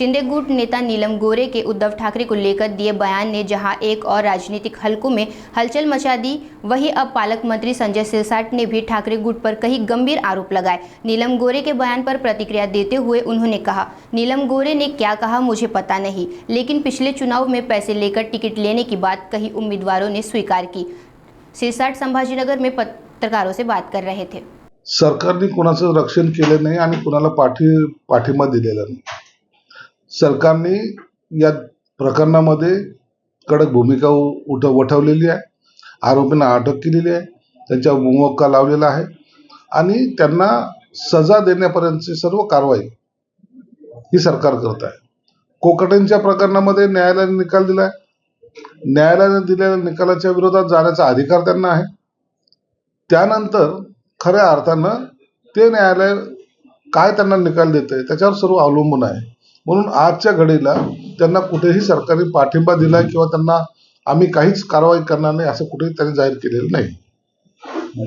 शिंदे गुट नेता नीलम गोरे के उद्धव ठाकरे को लेकर दिए बयान ने जहां एक और राजनीतिक हलकों में हलचल मचा दी, वहीं अब पालक मंत्री संजय सिरसाट ने भी ठाकरे गुट पर कई गंभीर आरोप लगाए। नीलम गोरे के बयान पर प्रतिक्रिया देते हुए उन्होंने कहा, नीलम गोरे ने क्या कहा मुझे पता नहीं, लेकिन पिछले चुनाव में पैसे लेकर टिकट लेने की बात कई उम्मीदवारों ने स्वीकार की। सिरसाट संभाजीनगर में पत्रकारों से बात कर रहे थे। सरकारने कोणाचं रक्षण केलं नाही आणि कोणाला पाठिंबा दिलेला नाही। सरकारने या प्रकरणामध्ये कडक भूमिका उठवलेली आहे, आरोपींना अटक केलेली आहे, त्यांच्या मोक्का लावलेला आहे आणि त्यांना सजा देण्यापर्यंतची सर्व कारवाई ही सरकार करत आहे। कोकटेंच्या प्रकरणामध्ये न्यायालयाने निकाल दिलाय, न्यायालयाने दिलेल्या निकालाच्या विरोधात जाण्याचा अधिकार त्यांना आहे। त्यानंतर खऱ्या अर्थानं ते न्यायालय काय त्यांना निकाल देते त्याच्यावर सर्व अवलंबून आहे। म्हणून आजच्या घडीला त्यांना कुठेही सरकारी पाठिंबा दिला किंवा त्यांना आम्ही काहीच कारवाई करणार नाही असं कुठेही त्यांनी जाहीर केलेलं नाही।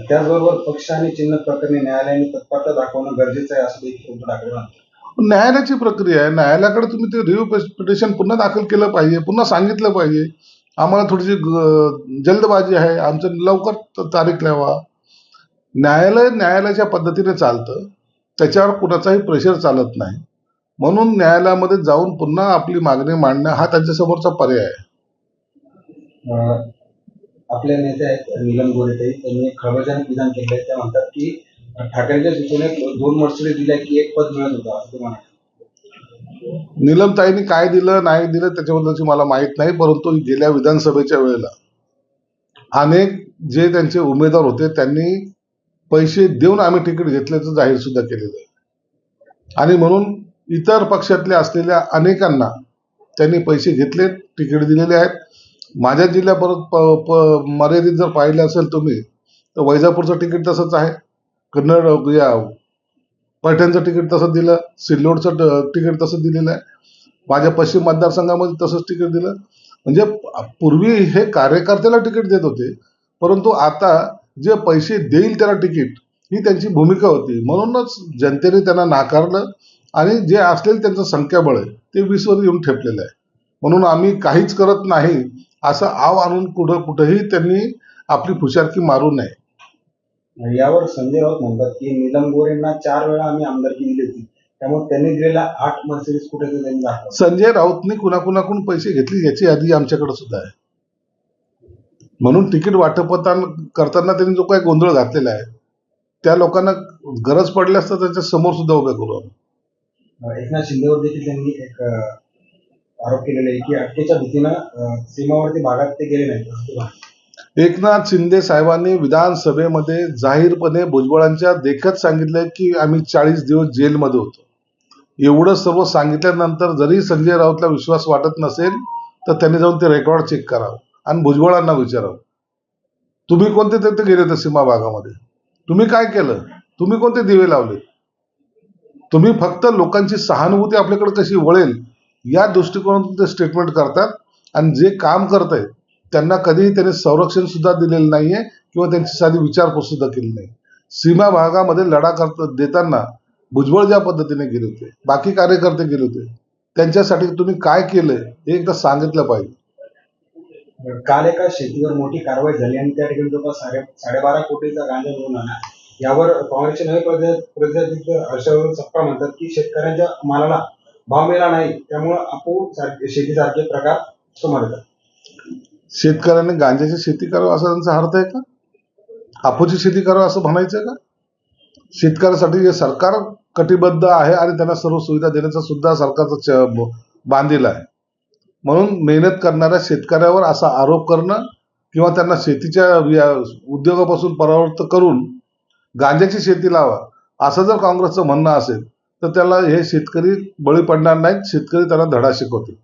त्याचबरोबर पक्ष आणि चिन्ह प्रकरणी न्यायालयाने तत्परता दाखवणं गरजेचं आहे असं देखील उद्धव ठाकरे म्हणतात। न्यायालयाची प्रक्रिया आहे, न्यायालयाकडे तुम्ही ते रिव्ह्यू पिटिशन पुन्हा दाखल केलं पाहिजे, पुन्हा सांगितलं पाहिजे आम्हाला थोडीशी जल्दबाजी आहे, आमचं लवकर तारीख लावा। न्यायालयाच्या पद्धतीने चालतं, त्याच्यावर कुणाचाही प्रेशर चालत नाही। म्हणून न्यायालयामध्ये जाऊन पुन्हा आपली मागणी मांडणं हा त्यांच्या समोरचा पर्याय आहे। आपले नेते आहेत नीलम गोरे त्यांनी एक खळबळजनक विधान केले। ते म्हणतात की ठाकरेंच्या सूचनेत 2 मर्सिडीज दिल्या की 1 पद मिळत होतं असं ते म्हणतात। नीलमताईंनी काय दिलं नाही दिलं त्याच्याबद्दलची मला माहित नाही, परंतु गेल्या विधानसभेच्या वेळेला अनेक जे त्यांचे उमेदवार होते त्यांनी पैसे देऊन आम्ही तिकीट घेतल्याचं जाहीर सुद्धा केलेलं आहे आणि म्हणून इतर पक्षातल्या असलेल्या अनेकांना त्यांनी पैसे घेतले, तिकीट दिलेले आहेत। माझ्या जिल्ह्यापर्यंत मर्यादित जर पाहिलं असेल तुम्ही तर वैजापूरचं तिकीट तसंच आहे, कन्नड या पैठणचं तिकीट तसंच दिलं, सिल्लोडचं तिकीट तसंच दिलेलं आहे, माझ्या पश्चिम मतदारसंघामध्ये तसंच तिकीट दिलं। म्हणजे पूर्वी हे कार्यकर्त्याला तिकीट देत होते, परंतु आता जे पैसे देईल त्याला तिकीट ही त्यांची भूमिका होती। म्हणूनच जनतेने त्यांना नाकारलं आणि जे असलेलं त्यांचं संख्याबळ आहे ते 20 वर येऊन ठेपलेलं आहे। म्हणून आम्ही काहीच करत नाही असं आव आणून कुठेही त्यांनी आपली फुशारकी मारू नये। यावर संजय राऊत म्हणतात की नीलम गोरेंना 4 वेळा आम्ही आमदारकी दिली होती, त्यामुळे त्यांनी दिलेल्या 8 मर्सिडीज कुठे त्यांनी दाखवलं। संजय राऊतनी कुणाकुणाकडून पैसे घेतले याची यादी आमच्याकडे सुद्धा आहे। म्हणून तिकीट वाटपात करताना त्यांनी जो काही गोंधळ घातलेला आहे त्या लोकांना गरज पडल्यास तर त्यांच्या समोर सुद्धा उभे करू आम्ही। एकनाथ शिंदेवर देखील त्यांनी एक आरोप केलेला आहे की अटकेच्या भीतीनं सीमावर्ती भागात ते गेले नाहीत। एकनाथ शिंदे साहेबांनी विधानसभेमध्ये जाहीरपणे भुजबळांच्या देखत सांगितलंय की आम्ही 40 दिवस जेलमध्ये होतो। एवढं सर्व सांगितल्यानंतर जरी संजय राऊतला विश्वास वाटत नसेल तर त्यांनी जाऊन ते रेकॉर्ड चेक करावं आणि भुजबळांना विचारावं, तुम्ही कोणते तिथे गेले होते सीमा भागामध्ये, तुम्ही काय केलं, तुम्ही कोणते दिवे लावले, तुम्ही फक्त लोकांची सहानुभूती आपल्याकडे कशी वळेल या दृष्टिकोनातून ते स्टेटमेंट करतात आणि जे काम करत आहेत त्यांना कधीही त्यांनी संरक्षण सुद्धा दिलेलं नाहीये किंवा त्यांची साधी विचारपूस सुद्धा केली नाही। सीमा भागामध्ये लढा देताना भुजबळ ज्या पद्धतीने गेले होते, बाकी कार्यकर्ते गेले होते, त्यांच्यासाठी तुम्ही काय केलंय हे एकदा सांगितलं पाहिजे। काल एका शेतीवर मोठी कारवाई झाली आणि त्या ठिकाणी जवळपास 12.5 कोटीचा गांजा मिळून आला। यावर काँग्रेसचे नवे प्रदेशाध्यक्ष हर्षवर्धन सपकाळ म्हणतात की शेतकऱ्यांच्या मालाला भाव मिळाला नाही, त्यामुळे आपू शेतीसारखे प्रकार समजतात। शेतकऱ्यांनी गांजाची शेती करावं असा त्यांचा अर्थ आहे का? अफूची शेती करावं असं म्हणायचं का? शेतकऱ्यासाठी जे सरकार कटिबद्ध आहे आणि त्यांना सर्व सुविधा देण्याचा सुद्धा सरकारचा बांधील आहे। म्हणून मेहनत करणाऱ्या शेतकऱ्यावर असा आरोप करणं किंवा त्यांना शेतीच्या उद्योगापासून परावृत्त करून गांजाची शेती लावा असं जर काँग्रेसचं म्हणणं असेल तर त्याला हे शेतकरी बळी पडणार नाहीत, शेतकरी त्यांना धडा शिकवतील।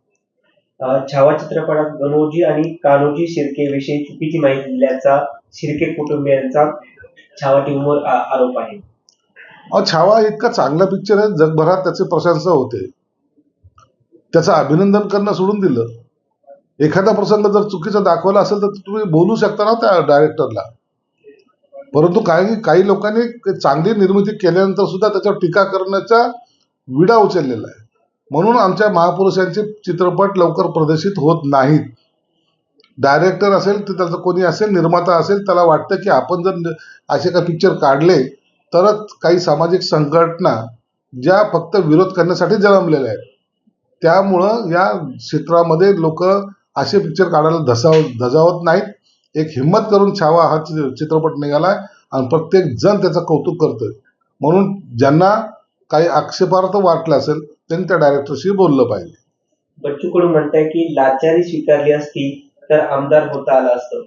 छावा चित्रपटात गणोजी आणि कान्होजी शिर्के विषयी चुकीची माहिती दिल्याचा शिर्के कुटुंबियांचा छावा टीमवर आरोप आहे। छावा इतका चांगला पिक्चर आहे, जगभरात त्याचे प्रशंसा होते, त्याचं अभिनंदन करणं सोडून दिलं। एखादा प्रसंग जर चुकीचा दाखवला असेल तर तुम्ही बोलू शकता ना त्या डायरेक्टरला, परंतु काही लोकांनी चांगली निर्मिती केल्यानंतर सुद्धा त्याच्यावर टीका करण्याचा विडा उचललेला आहे। म्हणून आमच्या महापुरुषांचे चित्रपट लवकर प्रदर्शित होत नाहीत. डायरेक्टर असेल तर त्याचं कोणी असेल, निर्माता असेल, त्याला वाटतं की आपण जर असे काही पिक्चर काढले तरच काही सामाजिक संघटना ज्या फक्त विरोध करण्यासाठी जन्मलेल्या आहेत, त्यामुळं या क्षेत्रामध्ये लोक असे पिक्चर काढायला धजावत नाहीत. एक हिंमत करून छावा हा चित्रपट निघालाय आणि प्रत्येक जण त्याचं कौतुक करतोय. म्हणून ज्यांना काही आक्षेपार्थ वाटलं असेल त्यांनी त्या डायरेक्टरशी बोललं पाहिजे. बच्चू कडू म्हणताय की लाचारी स्वीकारली असती तर आमदार होता आलं असतं.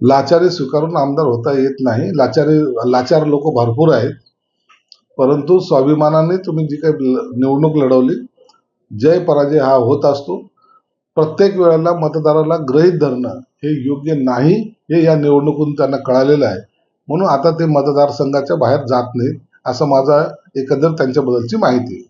लाचारी स्वीकारून आमदार होता येत नाही. लाचार लोक भरपूर आहेत, परंतु स्वाभिमानाने तुम्ही जी काही निवडणूक लढवली, जय पराजय हा होत असतो. प्रत्येक वेळेला मतदाराला गृहीत धरणं हे योग्य नाही हे या निवडणुकीतून त्यांना कळालेलं आहे. म्हणून आता ते मतदारसंघाच्या बाहेर जात नाहीत असं माझा एकंदर त्यांच्याबद्दलची माहिती आहे.